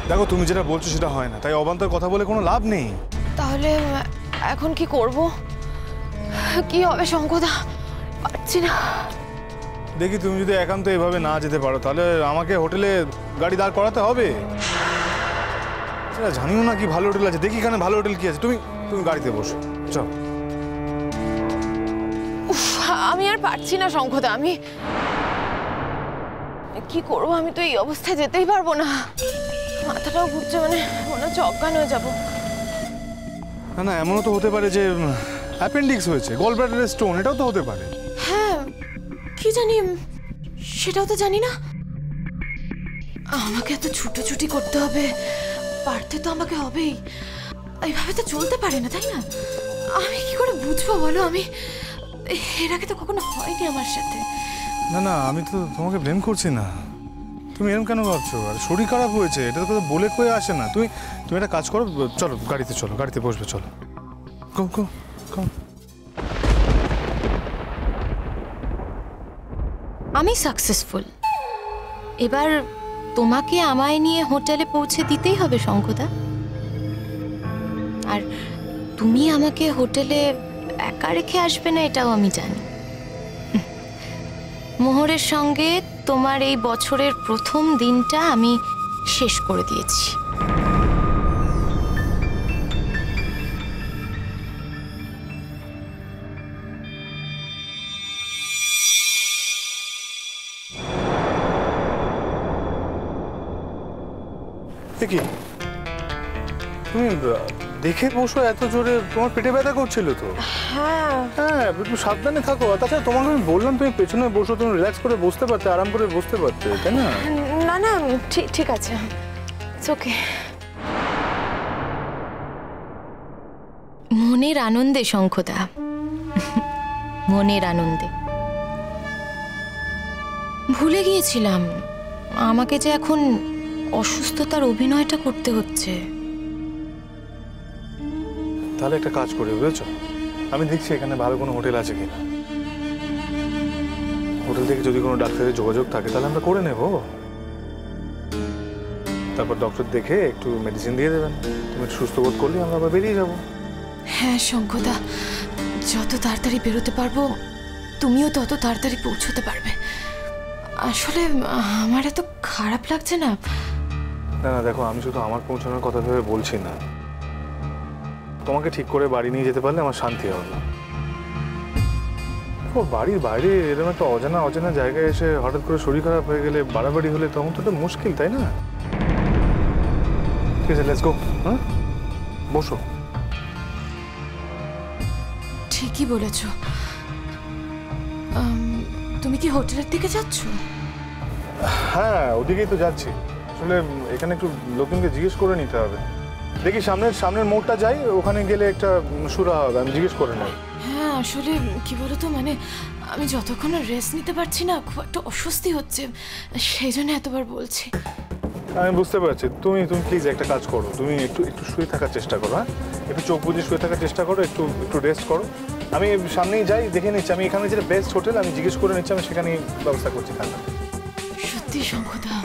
দেখো তুমি যেটা বলছো সেটা হয় না, তাই অবান্তর কথা বলে কোনো লাভ নেই। তাহলে এখন কি করব? কি হবে শঙ্করদা? পারছি না। দেখি তুমি যদি একান্ত এভাবে না যেতে পারো তাহলে আমাকে হোটেলে গাড়ি দাঁড় করাতে হবে। জানিও না কি ভালো হোটেল আছে, দেখি এখানে ভালো হোটেল কি আছে। তুমি তুমি গাড়িতে বসো, চল। আমি আর পারছি না শঙ্করদা, আমি কি করবো? আমি তো এই অবস্থায় যেতেই পারবো না। মাথাটাও ঘুরছে, মনে হচ্ছে অজ্ঞান হয়ে যাবো। না না, এমনও তো হতে পারে যে অ্যাপেন্ডিক্স হয়েছে, গলব্লাডারের স্টোন, এটাও তো হতে পারে। হ্যাঁ, কি জানি, সেটাও তো জানি না। আমাকে এত ছুটোছুটি করতে হবে, পারতে তো আমাকে হবেই। এইভাবে তো চলতে পারে না, তাই না? আমি কি করে বুঝবো বলো? আমি এর আগে তো কখনো হয়নি আমার সাথে। না না, আমি তো তোমাকে ব্লেম করছি না। তুমি এরকম কেন ভাবছো? আর শরীর খারাপ হয়েছে, এটা তো কথা বলে কয়ে আসে না। তুমি তুমি একটা কাজ করো, চলো গাড়িতে, চলো গাড়িতে বসবে, চলো। কম কম কম। আমি সাকসেসফুল। এবার তোমাকে আমায় নিয়ে হোটেলে পৌঁছে দিতেই হবে শঙ্করদা। আর তুমি আমাকে হোটেলে একা রেখে আসবে না, এটাও আমি জানি। মোহরের সঙ্গে তোমার এই বছরের প্রথম দিনটা আমি শেষ করে দিয়েছি। কি তুমি দেখে বসো এত জোরে? তোমার পেটে ব্যথা করছিল তো? হ্যাঁ হ্যাঁ, একটু সাবধানে থাকো। তাছাড়া তোমাকে আমি বললাম তুমি পেছনে বসো, তুমি রিল্যাক্স করে বসতে পারতে, আরাম করে বসতে পারতে, তাই না? না না, ঠিক আছে, ওকে। মনের আনন্দে শঙ্করদা, মনের আনন্দে। ভুলে গিয়েছিলাম আমাকে যে এখন অসুস্থতার অভিনয়টা করতে হচ্ছে। তাহলে একটা কাজ করি, বুঝেছো? আমি দেখছি এখানে ভালো কোনো হোটেল আছে কিনা। হোটেল থেকে যদি কোনো ডাক্তারের যোগাযোগ থাকে তাহলে আমরা করে নেব। তারপর ডক্টর দেখে একটু মেডিসিন দিয়ে দেবেন। তুমি সুস্থ বোধ করলে আমরা আবার বেরিয়ে যাবো। হ্যাঁ শঙ্করদা, যত তাড়াতাড়ি বেরোতে পারবো তুমিও তত তাড়াতাড়ি পৌঁছতে পারবে। আসলে আমার এত খারাপ লাগছে না। না না, দেখো আমি শুধু আমার পৌঁছানোর কথা ভেবে বলছি না। তোমাকে ঠিক করে বাড়ি নিয়ে যেতে পারলে আমার শান্তি হবে না। দেখো বাড়ির বাইরে এরকম একটা অজানা অজানা জায়গায় এসে হঠাৎ করে শরীর খারাপ হয়ে গেলে, বাড়াবাড়ি হলে তখন তো মুশকিল, তাই না? ঠিক আছে, লেটস গো। হ্যাঁ, বসো। ঠিকই বলেছ। তুমি কি হোটেলের দিকে যাচ্ছ? হ্যাঁ, ওদিকেই তো যাচ্ছি। আসলে এখানে একটু লোকজনকে জিজ্ঞেস করে নিতে হবে। দেখি সামনের মোড়টা যাই, ওখানে গেলে একটা সুরা হবে, আমি জিজ্ঞেস করে নেব। হ্যাঁ আসলে কি বলতো, মানে আমি যতক্ষণ রেস্ট নিতে পারছি না, খুব একটা অস্বস্তি হচ্ছে, সেই জন্য এতবার বলছি। আমি বুঝতে পারছি। তুমি প্লিজ একটা কাজ করো, তুমি একটু শুয়ে থাকার চেষ্টা করো। হ্যাঁ, একটু চোখ বুজে শুয়ে থাকার চেষ্টা করো, একটু রেস্ট করো। আমি সামনেই যাই, দেখে নিচ্ছি। আমি এখানে যেটা বেস্ট হোটেল আমি জিজ্ঞেস করে নিচ্ছি, আমি সেখানেই ব্যবস্থা করছি থাকা। সত্যি শঙ্করদা,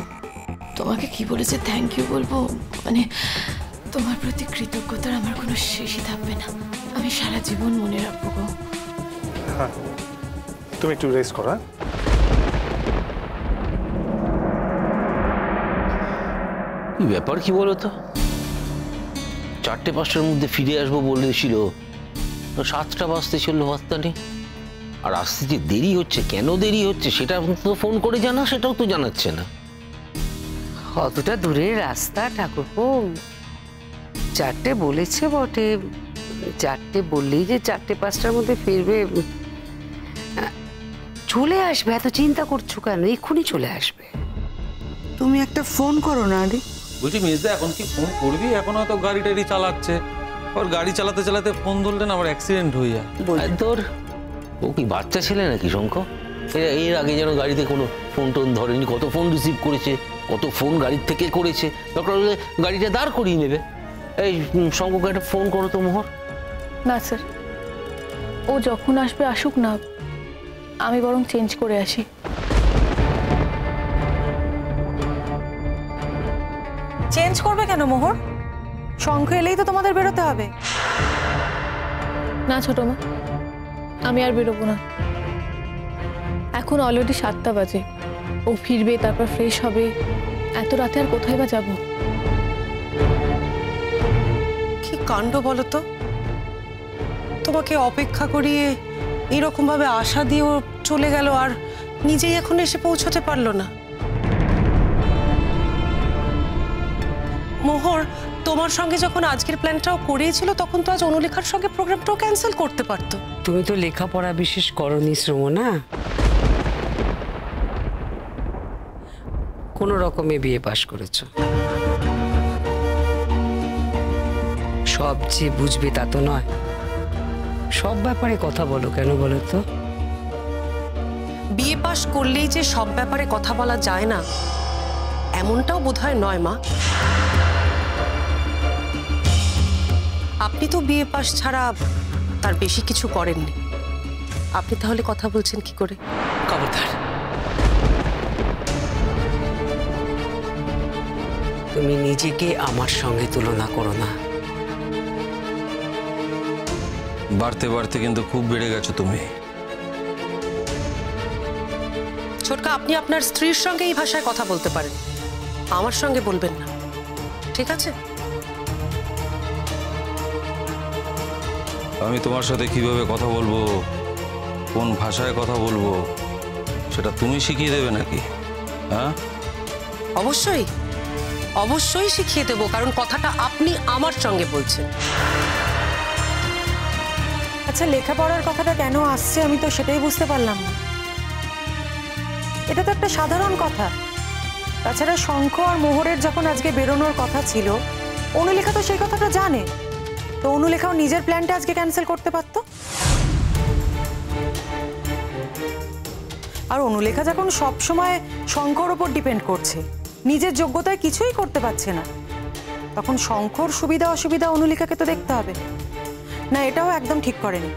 তোমাকে কি বলেছে থ্যাংক ইউ বলবো, মানে তোমার প্রতি কৃতজ্ঞতার আমার কোনো শেষই থাকবে না। আমি সারা জীবন মনে রাখবো গো। হ্যাঁ, তুমি একটু রেস্ট করো। ব্যাপার কি বলতো, 4টে-5টার মধ্যে ফিরে আসবো বলেছিল, 7টা বাজতে চললো, বার্তা নেই। আর আসতে যে দেরি হচ্ছে, কেন দেরি হচ্ছে সেটা তো ফোন করে জানা, সেটাও তো জানাচ্ছে না। কতটা দূরের রাস্তা ঠাকুরপো। 4টে বলেছে বটে, 4টে বললেই যে 4টে-5টার মধ্যে ফিরবে? চলে আসবে, এত চিন্তা করছো কেন? এক্ষুনি চলে আসবে। তুমি একটা ফোন করো না আরে। বলছি মেজদা, এখন কি ফোন করবি? এখন হয়তো গাড়ি টাড়ি চালাচ্ছে, আবার গাড়ি চালাতে চালাতে ফোন ধরলে না আবার অ্যাক্সিডেন্ট হয়ে যায়। তোর ও কি বাচ্চা ছেলে নাকি শঙ্কর? এর আগে যেন গাড়িতে কোনো ফোন টোন ধরেনি, কত ফোন রিসিভ করেছে, কত ফোন গাড়ির থেকে করেছে। দরকার হলে গাড়িটা দাঁড় করিয়ে নেবে। এই শঙ্করকে একটা ফোন করো তো মোহর। না স্যার, ও যখন আসবে আসুক না, আমি বরং চেঞ্জ করে আসি। চেঞ্জ করবে কেন মোহর? শঙ্খ এলেই তো তোমাদের বেরোতে হবে। না ছোট মা, আমি আর বেরোবো না। এখন অলরেডি 7টা বাজে, ও ফিরবে, তারপর ফ্রেশ হবে। এত রাতে আর কোথায় বা যাবো? কি কাণ্ড বলো তো, তোমাকে অপেক্ষা করিয়ে এরকম ভাবে আশা দিয়েও চলে গেল, আর নিজেই এখন এসে পৌঁছতে পারলো না। মোহর, তোমার সঙ্গে যখন আজকের প্ল্যানটাও করিয়েছিল, তখন তো আজ অনুলেখার সঙ্গে প্রোগ্রামটাও ক্যান্সেল করতে পারতো। তুমি তো লেখাপড়া বিশেষ করনি শ্রমণা, কোনো রকমে বিয়ে পাশ করেছো। সব যে বুঝবে তা তো নয়, সব ব্যাপারে কথা বলো কেন বলো তো? বিয়ে পাশ করলেই যে সব ব্যাপারে কথা বলা যায় না, এমনটাও বোধহয় নয় মা। আপনি তো বিয়ে পাশ ছাড়া তার বেশি কিছু করেননি, আপনি তাহলে কথা বলছেন কি করে? খবরদার, তুমি নিজেকে আমার সঙ্গে তুলনা করো না। বাড়তে বাড়তে কিন্তু খুব বেড়ে গেছো তুমি। ছোটকা, আপনি আপনার স্ত্রীর সঙ্গে এই ভাষায় কথা বলতে পারেন, আমার সঙ্গে বলবেন না, ঠিক আছে? আমি তোমার সাথে কিভাবে কথা বলবো, কোন ভাষায় কথা বলবো, সেটা তুমি শিখিয়ে দেবে নাকি? হ্যাঁ, অবশ্যই অবশ্যই শিখিয়ে দেবো, কারণ কথাটা আপনি আমার সঙ্গে বলছেন। আচ্ছা, লেখাপড়ার কথাটা কেন আসছে আমি তো সেটাই বুঝতে পারলাম না। এটা তো একটা সাধারণ কথা। তাছাড়া শঙ্খ আর মোহরের যখন আজকে বেরোনোর কথা ছিল, অনুলেখা তো সেই কথাটা জানে, তো অনুলেখাও নিজের প্ল্যানটা আজকে ক্যান্সেল করতে পারতো। আর অনুলেখা যখন সব সময় শঙ্খর ওপর ডিপেন্ড করছে, নিজের যোগ্যতায় কিছুই করতে পারছে না, তখন শঙ্খর সুবিধা অসুবিধা অনুলেখাকে তো দেখতে হবে না। এটাও একদম ঠিক করেনি।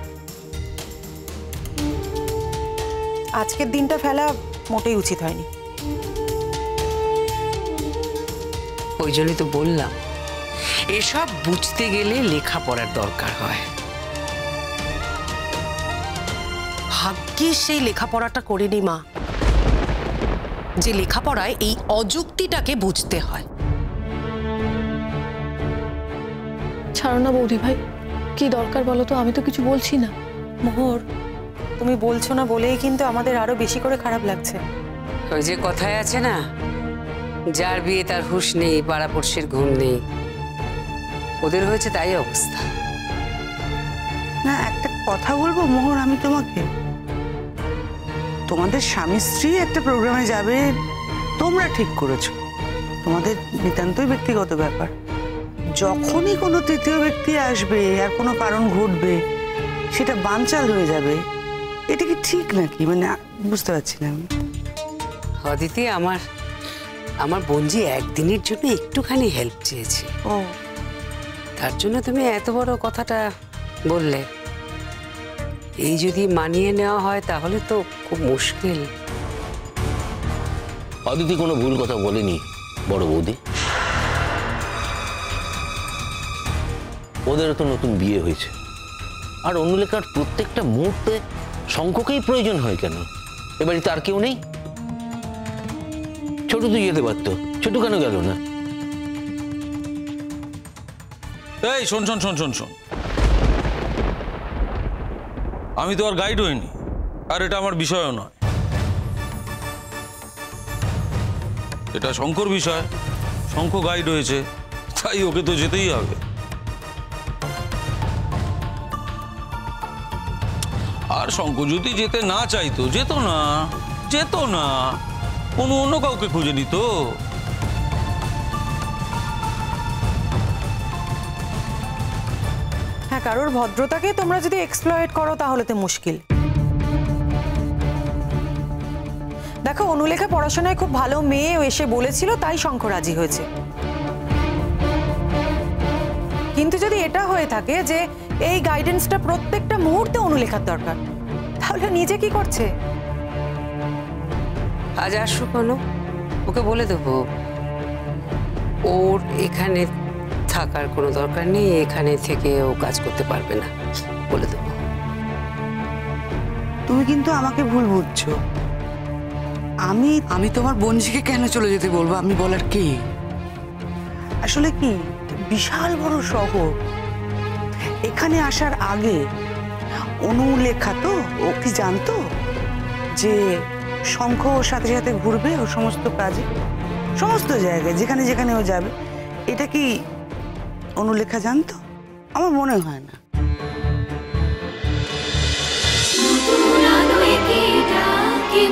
আজকের দিনটা ফেলা মোটেই উচিত হয়নি। ওই জন্যই তো বললাম, এসব বুঝতে গেলে লেখাপড়ার দরকার হয়। ভাগ্যিস সেই লেখাপড়াটা করিনি মা, যে লেখাপড়ায় এই অযুক্তিটাকে বুঝতে হয়। ছাড়ো না বৌদি ভাই, কি দরকার বলো তো? আমি তো কিছু বলছি না। মোহর, তুমি বলছো না বলেই কিন্তু আমাদের আরো বেশি করে খারাপ লাগছে। ওই যে কথায় আছে না, যার বিয়ে তার হুঁশ নেই, পাড়াপড়শির ঘুম নেই। ওদের হয়েছে তাই অবস্থা। না, একটা কথা বলবো মোহর, আমি তোমাকে, তোমাদের স্বামী স্ত্রী একটা প্রোগ্রামে যাবে, তোমরা ঠিক করেছো, তোমাদের নিতান্তই ব্যক্তিগত ব্যাপার। যখনই কোনো তৃতীয় ব্যক্তি আসবে আর কোনো কারণ ঘটবে, সেটা বানচাল হয়ে যাবে, এটা কি ঠিক নাকি? মানে বুঝতে পারছি না আমি। অদিতি, আমার বোনজি একদিনের জন্য একটুখানি হেল্প চেয়েছে, ও তার জন্য তুমি এত বড় কথাটা বললে। এই যদি মানিয়ে নেওয়া হয় তাহলে তো খুব মুশকিল। অদিতি কোনো ভুল কথা বলেনি বড় বৌদি। ওদেরও তো নতুন বিয়ে হয়েছে, আর অনুলেখার প্রত্যেকটা মুহূর্তে শঙ্খকেই প্রয়োজন হয় কেন? এ বাড়িতে আর কেউ নেই? ছোট তো যেতে পারতো, ছোট কেন গেল না? এই শোন শোন শোন শোন শোন, আমি তো আর গাইড হইনি, আর এটা আমার বিষয়ও নয়। এটা শঙ্কর বিষয়, শঙ্খ গাইড হয়েছে, তাই ওকে তো যেতেই হবে। আর শঙ্খ যদি যেতে না চাইতো, যেত না, অন্য কাউকে খুঁজে নিত। হ্যাঁ, কারোর ভদ্রতাকে তোমরা যদি এক্সপ্লয়েট করো তাহলে তো মুশকিল। দেখো, অনুলেখা পড়াশোনায় খুব ভালো মেয়ে, এসে বলেছিল তাই শঙ্খ রাজি হয়েছে। কিন্তু যদি এটা হয়ে থাকে যে এই গাইডেন্সটা প্রত্যেকটা মুহূর্তে অনুলেখার দরকার, তাহলে নিজে কি করছে? আজ আসুক, ওকে বলে দেবো। ও ওর এখানে থাকার কোনো দরকার নেই, এখানে থেকে ও কাজ করতে পারবে না, বলে দেবো। তুমি কিন্তু আমাকে ভুল বুঝছো। আমি তোমার বঞ্জিকে কেন চলে যেতে বলবো? আমি বলার কি? আসলে কি, বিশাল বড় শহর, এখানে আসার আগে অনুলেখা তো ও কি জানতো যে শঙ্খ ওর সাথে সাথে ঘুরবে ও সমস্ত কাজে, সমস্ত জায়গায় যেখানে যেখানে ও যাবে? এটা কি অনুলেখা জানতো? আমার মনে হয় না। কি